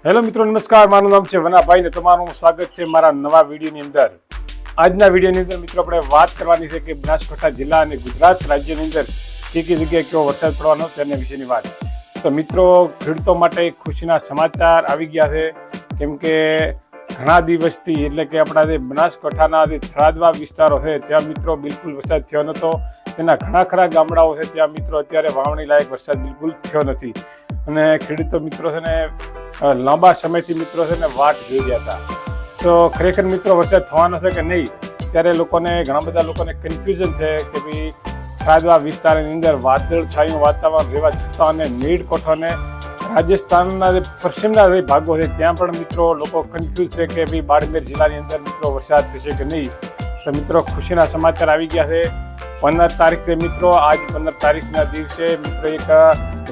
Hello મિત્રો, નમસ્કાર. મારું નામ છે વનાભાઈ ને તમારું સ્વાગત છે મારા નવા વિડીયોની અંદર. આજના વિડીયોની અંદર મિત્રો આપણે વાત કરવાની છે કે બનાસકાંઠા જિલ્લા અને ગુજરાત રાજ્યની અંદર કઈ જગ્યાએ કેવો વરસાદ પડવાનો તેના વિશેની વાત. તો મિત્રો, ખેડૂતો માટે ખુશીના સમાચાર આવી ગયા છે, કેમ કે ઘણા દિવસથી એટલે કે આપણા જે બનાસકાંઠાના જે થરાદવા વિસ્તારો છે ત્યાં મિત્રો બિલકુલ વરસાદ થયો નહોતો. તેના ઘણા ખરા ગામડાઓ છે ત્યાં મિત્રો અત્યારે વાવણી લાયક વરસાદ બિલકુલ થયો નથી અને ખેડૂતો મિત્રો છે ને લાંબા સમયથી મિત્રો છે ને વાટ જોઈ રહ્યા હતા. તો ખરેખર મિત્રો વરસાદ થવાનો છે કે નહીં, ત્યારે ઘણા બધા લોકોને કન્ફ્યુઝન છે કે ભાઈ થરાદવા વિસ્તારની અંદર વાદળ છાયું વાતાવરણ રહેવા છતાં અને નીડ કોઠો અને રાજસ્થાનના જે પશ્ચિમના જે ભાગો છે ત્યાં પણ મિત્રો લોકો કન્ફ્યુઝ છે કે ભાઈ બાડમેર જિલ્લાની અંદર મિત્રો વરસાદ થશે કે નહીં. તો મિત્રો ખુશીના સમાચાર આવી ગયા છે. 15 તારીખ છે મિત્રો. આજ 15 તારીખના દિવસે મિત્રો એક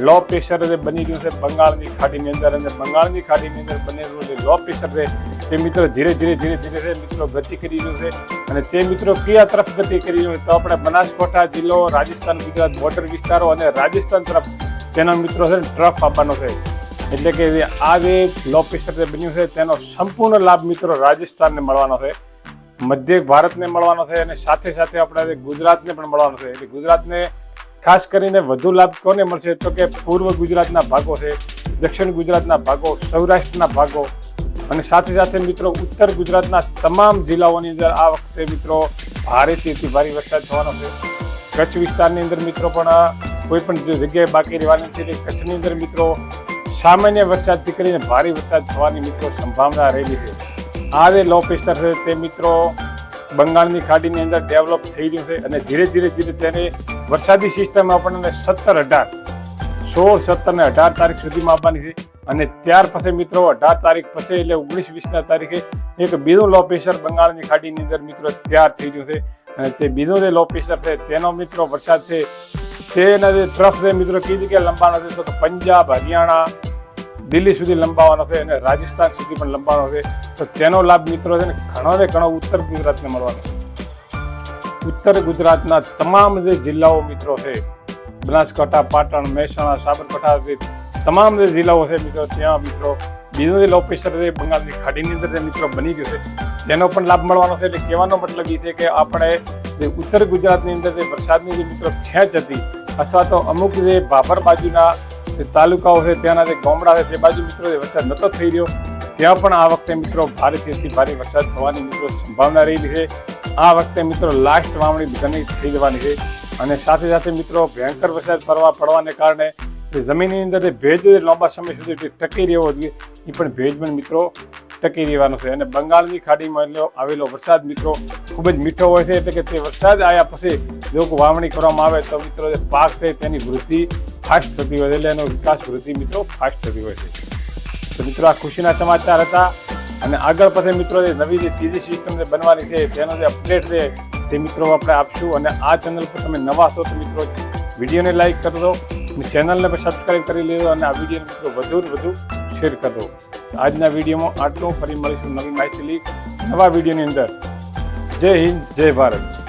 લો પ્રેશર જે બની રહ્યું છે બંગાળની ખાડીની અંદર, અને બંગાળની ખાડીની અંદર બનેલું જે લો પ્રેશર છે તે મિત્રો ધીરે ધીરે મિત્રો ગતિ કરી રહ્યું છે. અને તે મિત્રો કયા તરફ ગતિ કરી રહ્યું છે તો આપણે બનાસકાંઠા જિલ્લો, રાજસ્થાન ગુજરાત બોર્ડર વિસ્તારો અને રાજસ્થાન તરફ તેનો મિત્રો છે ટ્રફ આપવાનો છે. એટલે કે આ જે લો પ્રેશર જે બન્યું છે તેનો સંપૂર્ણ લાભ મિત્રો રાજસ્થાનને મળવાનો છે, મધ્ય ભારતને મળવાનો છે અને સાથે સાથે આપણા ગુજરાતને પણ મળવાનો છે. એટલે ગુજરાતને ખાસ કરીને વધુ લાભ કોને મળશે તો કે પૂર્વ ગુજરાતના ભાગો છે, દક્ષિણ ગુજરાતના ભાગો, સૌરાષ્ટ્રના ભાગો અને સાથે સાથે મિત્રો ઉત્તર ગુજરાતના તમામ જિલ્લાઓની અંદર આ વખતે મિત્રો ભારેથી અતિ ભારે વરસાદ થવાનો છે. કચ્છ વિસ્તારની અંદર મિત્રો પણ કોઈ પણ જગ્યાએ બાકી રહેવાની છે. કચ્છની અંદર મિત્રો સામાન્ય વરસાદથી કરીને ભારે વરસાદ થવાની મિત્રો સંભાવના રહેલી છે. આ જે લો પ્રેશર છે તે મિત્રો બંગાળની ખાડીની અંદર ડેવલપ થઈ રહ્યું છે અને ધીરે ધીરે તેને વરસાદી સિસ્ટમ આપણને 16, 17 અને 18 તારીખ સુધીમાં આવવાની છે. અને ત્યાર પછી મિત્રો 18 તારીખ પછી એટલે 19, 20ના તારીખે એક બીજું લો પ્રેશર બંગાળની ખાડીની અંદર મિત્રો તૈયાર થઈ રહ્યું છે. અને તે બીજું જે લો પ્રેશર છે તેનો મિત્રો વરસાદ છે તેના જે ટ્રફ છે મિત્રો કઈ જગ્યાએ લંબાવાનો છે તો કે પંજાબ, હરિયાણા, દિલ્હી સુધી લંબાવવાનો છે અને રાજસ્થાન સુધી પણ લંબાવવાનો છે. તો તેનો લાભ મિત્રો છે ને ઘણો ઉત્તર ગુજરાતને મળવાનો છે. ઉત્તર ગુજરાતના તમામ જે જિલ્લાઓ મિત્રો છે, બનાસકાંઠા, પાટણ, મહેસાણા, સાબરકાંઠા, તમામ જે જિલ્લાઓ છે મિત્રો ત્યાં મિત્રો બીજું જે લો પ્રેશર છે બંગાળની ખાડીની અંદર જે મિત્રો બની ગયું છે તેનો પણ લાભ મળવાનો છે. એટલે કહેવાનો મતલબ એ છે કે આપણે જે ઉત્તર ગુજરાતની અંદર જે વરસાદની જે મિત્રો ખેંચ હતી અથવા તો અમુક જે ભાભર બાજુના જે તાલુકાઓ છે ત્યાંના જે ગામડા છે તે બાજુ મિત્રો જે વરસાદ નહોતો થઈ રહ્યો ત્યાં પણ આ વખતે મિત્રો ભારેથી અતિ ભારે વરસાદ થવાની મિત્રો સંભાવના રહેલી છે. આ વખતે મિત્રો લાસ્ટ વાવણી બધાની થઈ જવાની છે અને સાથે સાથે મિત્રો ભયંકર વરસાદ પડવાને કારણે જમીનની અંદર જે ભેજ લાંબા સમય સુધી ટકી રહેવો જોઈએ એ પણ ભેજ પણ મિત્રો ટકી રહેવાનો છે. અને બંગાળની ખાડીમાં આવેલો વરસાદ મિત્રો ખૂબ જ મીઠો હોય છે, એટલે કે તે વરસાદ આવ્યા પછી જો વાવણી કરવામાં આવે તો મિત્રો જે પાક છે તેની વૃદ્ધિ ફાસ્ટ થતી હોય છે, એટલે એનો વિકાસ વૃદ્ધિ મિત્રો ફાસ્ટ થતી હોય છે. તો મિત્રો આ ખુશીના સમાચાર હતા. અને આગળ પછી મિત્રો જે નવી જે ત્રીજી સિસ્ટમ જે બનવાની છે તેનો જે અપડેટ છે તે મિત્રો આપણે આપશું. અને આ ચેનલ પર તમે નવા છો તો મિત્રો વિડીયોને લાઈક કરજો અને ચેનલને પણ સબસ્ક્રાઈબ કરી લેજો અને આ વિડીયોને મિત્રો વધુ શેર કરજો. આજના વિડીયોમાં આટલું. ફરી મળીશું નવી માહિતી લઈ નવા વિડીયોની અંદર. જય હિન્દ, જય ભારત.